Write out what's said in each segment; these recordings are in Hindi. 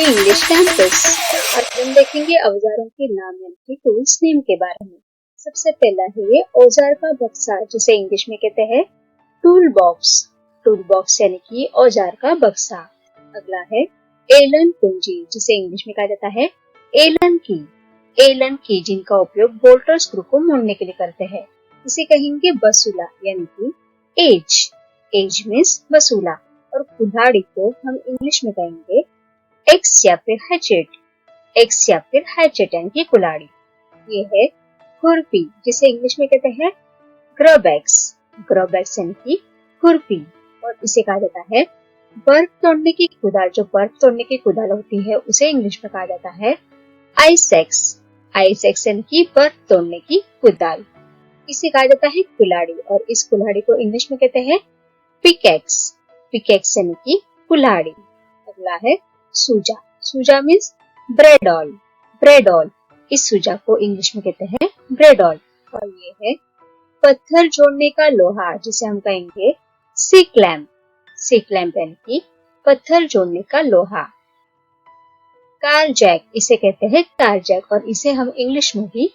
English campus. आज हम देखेंगे औजारों के नाम यानी कि टूल्स नेम के बारे में। सबसे पहला है ये औजार का बक्सा, जिसे इंग्लिश में कहते हैं टूल बॉक्स। टूल बॉक्स यानी कि औजार का बक्सा। अगला है एलन कुंजी, जिसे इंग्लिश में कहा जाता है एलन की। एलन की जिनका उपयोग बोल्ट और स्क्रू को मोड़ने के लिए करते हैं। इसे कहेंगे बसूला यानी कि एज। As means बसूला। और कुल्हाड़ी को हम इंग्लिश में कहेंगे एक्स या फिर हैचेट। एक्स या फिर हैचेट यानी कि कुल्हाड़ी। ये है खुरपी, जिसे इंग्लिश में कहते हैं ग्रबैक्स। ग्रबैक्स यानी कि खुरपी। और इसे कहा जाता है बर्फ तोड़ने की कुदाल। जो बर्फ तोड़ने की कुदाल होती है उसे इंग्लिश में कहा जाता है आइसेक्स। आइसेक्स यानी कि बर्फ तोड़ने की कुदाल। इसे कहा जाता है कुल्हाड़ी, और इस कुल्हाड़ी को इंग्लिश में कहते हैं पिकेक्स। पिकेक्स यानी कि कुल्हाड़ी। अगला है सूजा। सूजा मीन्स ब्रेडॉल। ब्रेडॉल, इस सूजा को इंग्लिश में कहते हैं ब्रेडॉल। और ये है पत्थर जोड़ने का लोहा, जिसे हम कहेंगे सी क्लैंप। सी क्लैंप यानी कि पत्थर जोड़ने का लोहा। कार जैक, इसे कहते हैं कार जैक, और इसे हम इंग्लिश में भी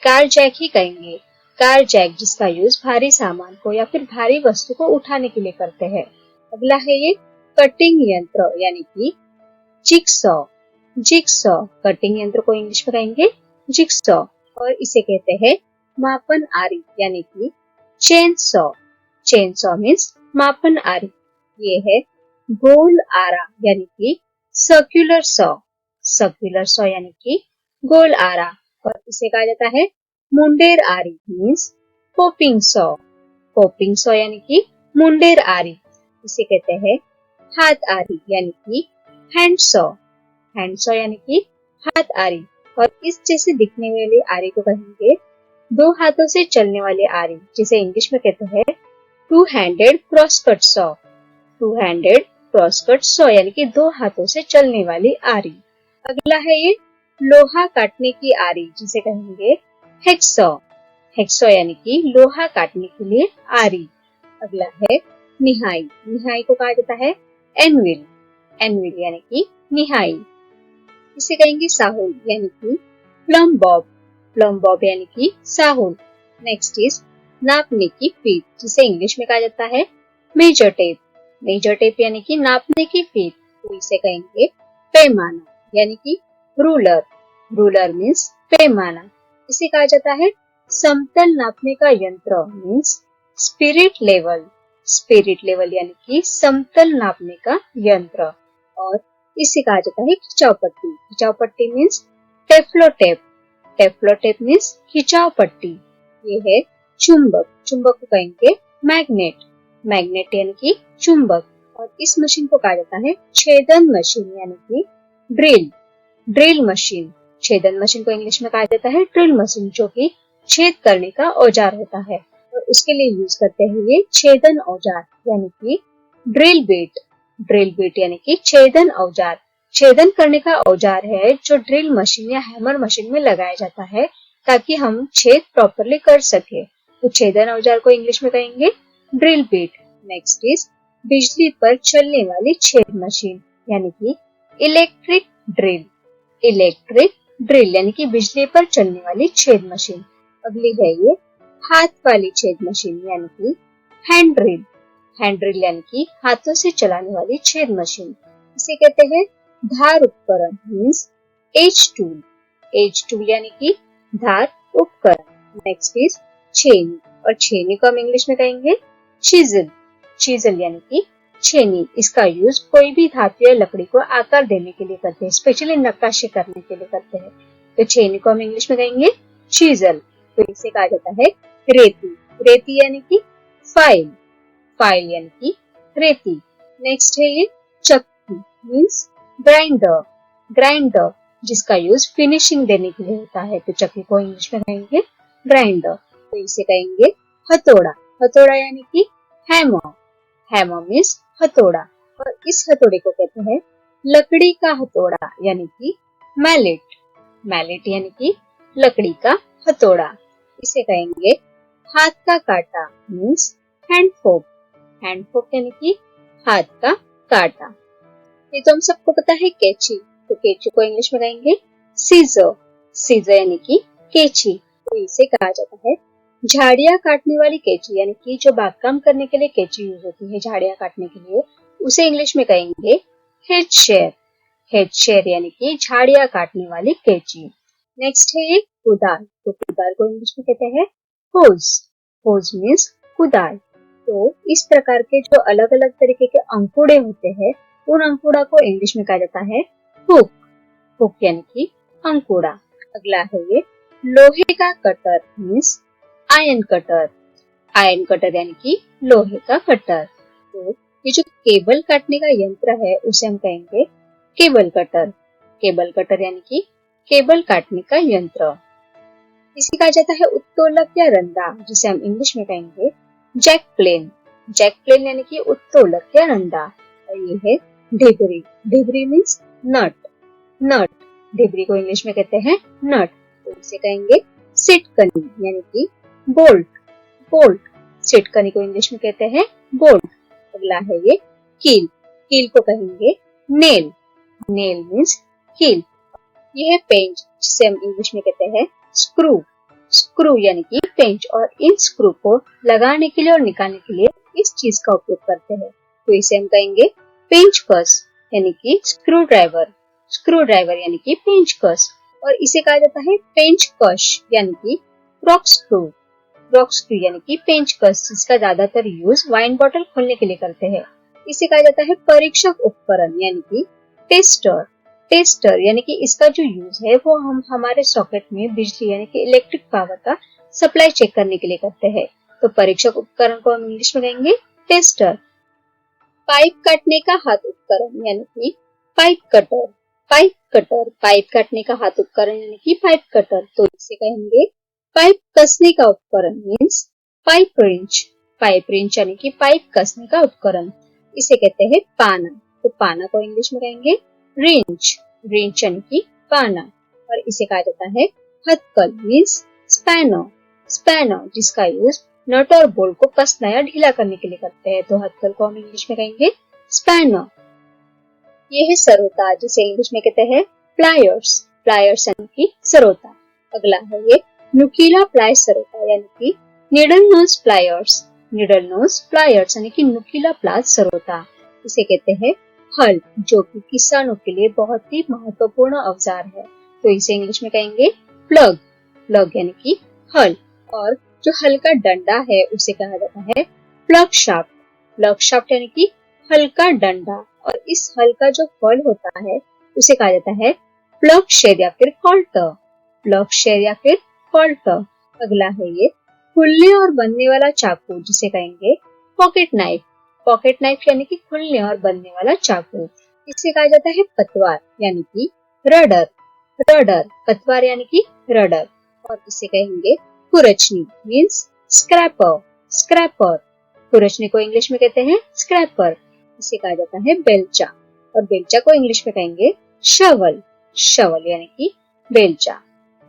कार जैक ही कहेंगे। कार जैक जिसका यूज भारी सामान को या फिर भारी वस्तु को उठाने के लिए करते हैं। अगला है ये कटिंग यंत्र यानी कि जिगसॉ। जिगसॉ, कटिंग यंत्र को इंग्लिश में कहेंगे जिगसॉ, और इसे कहते हैं मापन आरी यानी कि chain saw. Chain saw means मापन आरी। ये है गोल आरा यानी कि सर्कुलर सॉ। सर्कुलर सॉ यानी कि गोल आरा, और इसे कहा जाता है मुंडेर आरी means popping saw. Popping saw यानी कि मुंडेर आरी। इसे कहते हैं हाथ आरी यानी कि हैंड सॉ। हैंड सॉ यानी कि हाथ आरी, और इस जैसे दिखने वाली आरी को कहेंगे दो हाथों से चलने वाली आरी, जिसे इंग्लिश में कहते हैं two handed crosscut saw. Two handed crosscut saw यानी कि दो हाथों से चलने वाली आरी। अगला है ये लोहा काटने की आरी, जिसे कहेंगे हेक्सॉ। हेक्सॉ यानी कि लोहा काटने के लिए आरी। अगला है निहाई। निहाई को कहा जाता है एनविल। एनविल यानी कि निहाई। इसे कहेंगे साहुल यानी कि प्लम बॉब। प्लम बॉब यानी कि साहुल। नेक्स्ट इज नापने की फीत, जिसे इंग्लिश में कहा जाता है मेजर टेप। मेजर टेप यानी कि नापने की फीत, तो इसे कहेंगे पैमाना यानी कि रूलर। रूलर मीन्स पैमाना। इसे कहा जाता है समतल नापने का यंत्र means spirit level. Spirit level यानी कि समतल नापने का यंत्र। और इसे कहा जाता है खिंचाव पट्टी। खिंचाव पट्टी मीन्स टेफ्लोटेप। टेफ्लोटेप मीन्स खिंचाव पट्टी। ये है चुंबक। चुंबक को कहेंगे मैग्नेट। मैग्नेट यानी कि चुंबक, और इस मशीन को कहा जाता है छेदन मशीन यानी कि ड्रिल। Drill machine. छेदन मशीन को इंग्लिश में कहा जाता है ड्रिल मशीन, जो कि छेद करने का औजार होता है, और उसके लिए यूज करते हैं ये छेदन औजार यानी कि ड्रिल बिट। ड्रिल बिट यानी कि छेदन औजार। छेदन करने का औजार है जो ड्रिल मशीन या हैमर मशीन में लगाया जाता है, ताकि हम छेद प्रॉपरली कर सके। तो छेदन औजार को इंग्लिश में कहेंगे ड्रिल बिट। नेक्स्ट इज बिजली पर चलने वाली छेद मशीन यानी कि इलेक्ट्रिक ड्रिल। इलेक्ट्रिक ड्रिल यानी कि बिजली पर चलने वाली छेद मशीन। अगली है ये हाथ वाली छेद मशीन यानी कि हैंड ड्रिल। हैंड ड्रिल यानी कि हाथों से चलाने वाली छेद मशीन। इसे कहते हैं धार उपकरण means edge tool. Edge tool यानी कि धार उपकरण। नेक्स्ट इज छेनी, और छेनी को हम इंग्लिश में कहेंगे चिजल। चिजल यानी कि छेनी। इसका यूज कोई भी धातु या लकड़ी को आकार देने के लिए करते हैं, स्पेशली नक्काशी करने के लिए करते हैं। तो छेनी को हम इंग्लिश में कहेंगे चिजल। तो इसे कहा जाता है रेती। रेती यानी कि फाइल। फाइल यानी कि रेती। नेक्स्ट है ये चक्की मीन्स ग्राइंडर। ग्राइंडर जिसका यूज फिनिशिंग देने के लिए होता है, तो चक्की को इंग्लिश में कहेंगे ग्राइंडर। तो इसे कहेंगे हथौड़ा। हथौड़ा यानी कि हैमर। हैमर मीन्स हथौड़ा, और इस हथौड़े को कहते हैं लकड़ी का हथौड़ा यानी कि मैलेट। मैलेट यानी कि लकड़ी का हथौड़ा। इसे कहेंगे हाथ का कांटा मीन्स हैंड फोक। हैंड फोक यानी कि हाथ का कांटा। ये तो हम सबको पता है कैंची। तो कैंची को इंग्लिश में कहेंगे सीजर। सीजर यानी कि कैंची। तो इसे कहा जाता है झाड़ियां काटने वाली कैंची, यानी कि जो बागकाम करने के लिए कैंची यूज होती है झाड़ियां काटने के लिए, उसे इंग्लिश में कहेंगे हेड शेयर। हेड शेयर यानी कि झाड़ियां काटने वाली कैंची। नेक्स्ट है ये कुदाल। तो कुदाल को इंग्लिश में कहते हैं होज। होज मीन्स कुदाल। तो इस प्रकार के जो अलग अलग तरीके के अंकुड़े होते हैं, उन अंकुड़ा को इंग्लिश में कहा जाता है हुक। हुक यानी कि अंकुड़ा। अगला है ये लोहे का cutter means iron cutter. Iron cutter यानी कि लोहे का कटर। तो ये जो केबल काटने का यंत्र है उसे हम कहेंगे केबल कटर। केबल कटर यानी कि केबल काटने का यंत्र। इसे कहा जाता है उत्तोलक या रंदा, जिसे हम इंग्लिश में कहेंगे जैक प्लेन। जैक प्लेन यानी कि उत्तोलक या रंदा। और ये है ढिबरी। ढिबरी मीन्स नट। नट, ढिबरी को इंग्लिश में कहते हैं नट। तो इसे कहेंगे सिटकनी यानी कि बोल्ट। बोल्ट, सिटकनी को इंग्लिश में कहते हैं बोल्ट। अगला है ये कील। कील को कहेंगे नेल। नेल मीन्स कील। ये है पेंच, जिसे हम इंग्लिश में कहते हैं स्क्रू। स्क्रू यानी कि पेंच। और इन स्क्रू को लगाने के लिए और निकालने के लिए इस चीज का उपयोग करते हैं। तो इसे हम कहेंगे पेंच कस यानी कि स्क्रू ड्राइवर। स्क्रू ड्राइवर यानी कि पेंच कस। और इसे कहा जाता है पेंच कश यानी कि रॉक स्क्रू। रॉक स्क्रू यानी कि पेंच कस, जिसका ज्यादातर यूज वाइन बॉटल खोलने के लिए करते हैं। इसे कहा जाता है परीक्षक उपकरण यानी कि टेस्टर। टेस्टर यानी कि इसका जो यूज है वो हम हमारे सॉकेट में बिजली यानी कि इलेक्ट्रिक पावर का सप्लाई चेक करने के लिए करते हैं। तो परीक्षक उपकरण को हम इंग्लिश में कहेंगे टेस्टर। पाइप काटने का हाथ उपकरण यानी कि pipe cutter. Pipe cutter, pipe काटने का हाथ उपकरण यानी कि पाइप कटर। तो इसे कहेंगे पाइप कसने का उपकरण means pipe wrench. Pipe wrench यानी कि पाइप कसने का उपकरण। इसे कहते हैं पाना। तो पाना को इंग्लिश में कहेंगे रिंच। रिंच यानी कि पाना। और इसे कहा जाता है हथकल मीन्स स्पैनर। स्पैनर, जिसका यूज नट और बोल्ट को कसना या ढीला करने के लिए करते हैं। तो हथकल को हम इंग्लिश में कहेंगे स्पैनर। ये है सरोता, जिसे इंग्लिश में कहते हैं प्लायर्स। प्लायर्स यानी कि सरोता। अगला है ये नुकीला प्लाई सरोता यानी कि needle nose pliers. Needle nose pliers यानी कि नुकीला प्लाई सरोता। इसे कहते हैं हल, जो कि किसानों के लिए बहुत ही महत्वपूर्ण औजार है। तो इसे इंग्लिश में कहेंगे प्लग। प्लग यानी कि हल। और जो हल का डंडा है उसे कहा जाता है प्लग शाफ्ट। प्लग शाफ्ट यानी कि हल का डंडा। और इस हल का जो फल होता है उसे कहा जाता है प्लग शेर या फिर कॉल्टर। प्लग शेर या फिर कॉल्टर। अगला है ये खुलने और बनने वाला चाकू, जिसे कहेंगे पॉकेट नाइफ। पॉकेट नाइफ यानी कि खुलने और बनने वाला चाकू। इसे कहा जाता है पतवार यानी कि रडर। रडर, पतवार यानी कि रडर। और इसे कहेंगे खुरचनी मीन्स स्क्रैपर। स्क्रैपर, खुरचनी को इंग्लिश में कहते हैं स्क्रैपर। इसे कहा जाता है बेलचा। और बेलचा को इंग्लिश में कहेंगे शवल। शवल यानी कि बेलचा।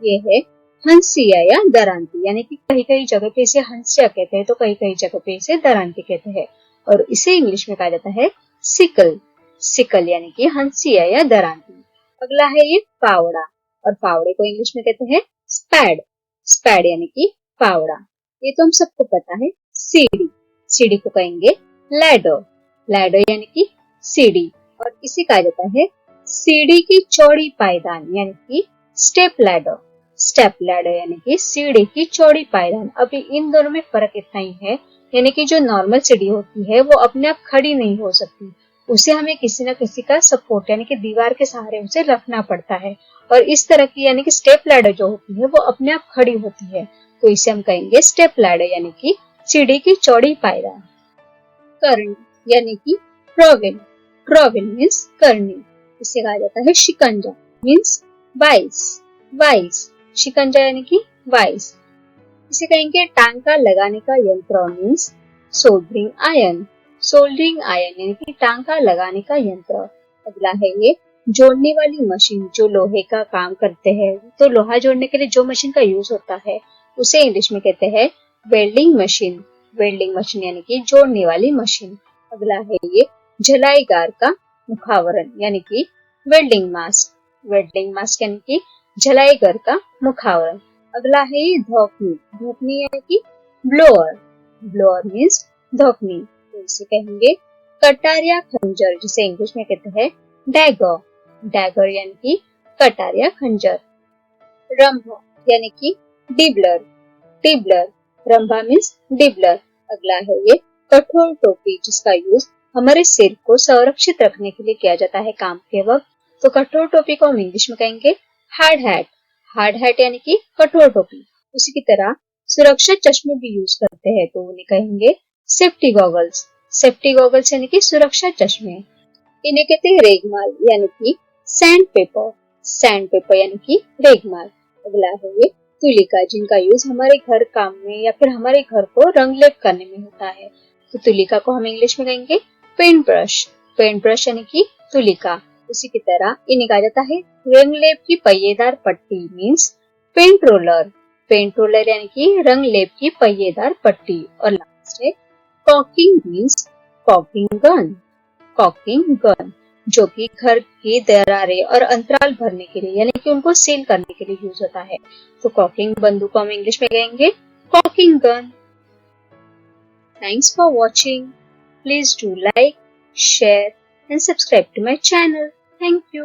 ये है हंसिया या दरांती, यानी कि कहीं कहीं जगह पे इसे हंसिया कहते हैं तो कहीं कहीं जगह पे इसे दरांती कहते हैं। और इसे इंग्लिश में कहा जाता है सिकल। सिकल यानी कि हंसिया या दरांती। अगला है ये फावड़ा। और फावड़े को इंग्लिश में कहते हैं स्पैड। स्पैड यानी कि फावड़ा। ये तो हम सबको पता है। सीढ़ी, सीढ़ी को कहेंगे लैडर। लैडर यानी कि सीढ़ी। और इसे कहा जाता है सीढ़ी की चौड़ी पायदान यानी कि स्टेप लैडर। स्टेप लैडर यानी कि सीढ़ी की चौड़ी पायदान। अभी इन दोनों में फर्क इतना ही है, यानी कि जो नॉर्मल सीढ़ी होती है वो अपने आप खड़ी नहीं हो सकती, उसे हमें किसी न किसी का सपोर्ट यानी कि दीवार के सहारे उसे रखना पड़ता है। और इस तरह की यानी कि स्टेप लैडर जो होती है वो अपने आप खड़ी होती है। तो इसे हम कहेंगे स्टेप लैडर यानी कि सीढ़ी की चौड़ी पायदान। करनी यानी कि ट्रॉवेल। ट्रॉवेल मीन्स करनी। इसे कहा जाता है शिकंजा मीन्स वाइस। वाइस, शिकंजा यानी कि वाइस। इसे कहेंगे टांका लगाने का यंत्र means soldering iron. Soldering iron यानी कि टांका लगाने का यंत्र। अगला है ये जोड़ने वाली मशीन, जो लोहे का काम करते हैं। तो लोहा जोड़ने के लिए जो मशीन का यूज होता है उसे इंग्लिश में कहते हैं वेल्डिंग मशीन। वेल्डिंग मशीन यानी कि जोड़ने वाली मशीन। अगला है ये झलाईगार का मुखावरण यानी कि वेल्डिंग मास्क, वेल्डिंग मास्क यानी कि झलाईगर का मुखावरण। अगला है ये धौकनी, धौकनी यानी कि ब्लोअर, ब्लोअर मीन्स धौकनी। तो इसे कहेंगे कटार या खंजर, जिसे इंग्लिश में कहते हैं डैगर, डैगर यानी कि कटार या खंजर। रंभा यानी कि dibbler, dibbler, Rambha means dibbler. अगला है ये कठोर टोपी, जिसका यूज हमारे सिर को संरक्षित रखने के लिए किया जाता है काम के वक्त। तो कठोर टोपी को हम इंग्लिश में कहेंगे हार्ड हैट, हार्ड हैट यानी कि कठोर टोपी। उसी की तरह सुरक्षा चश्मे भी यूज करते हैं, तो उन्हें कहेंगे सेफ्टी गॉगल्स, सेफ्टी गॉगल्स यानी कि सुरक्षा चश्मे। इन्हें कहते हैं रेगमाल यानी कि सैंड पेपर, सैंड पेपर यानी कि रेगमाल। अगला है ये तुलिका, जिनका यूज हमारे घर काम में या फिर हमारे घर को रंगलेप करने में होता है। तो तुलिका को हम इंग्लिश में कहेंगे पेंट ब्रश, पेंट ब्रश यानी कि तुलिका। उसी की तरह इन्हें कहा जाता है रंगलेप की पहिएदार पट्टी means paint roller, paint roller यानी कि रंगलेप की पहिएदार पट्टी। और लास्ट है caulking means caulking gun, caulking gun, जो कि घर की दरारें और अंतराल भरने के लिए यानी कि उनको सील करने के लिए यूज होता है। तो कॉकिंग बंदूक को हम इंग्लिश में कहेंगे caulking gun. Thanks for watching. Please do like, share and subscribe to my channel. Thank you.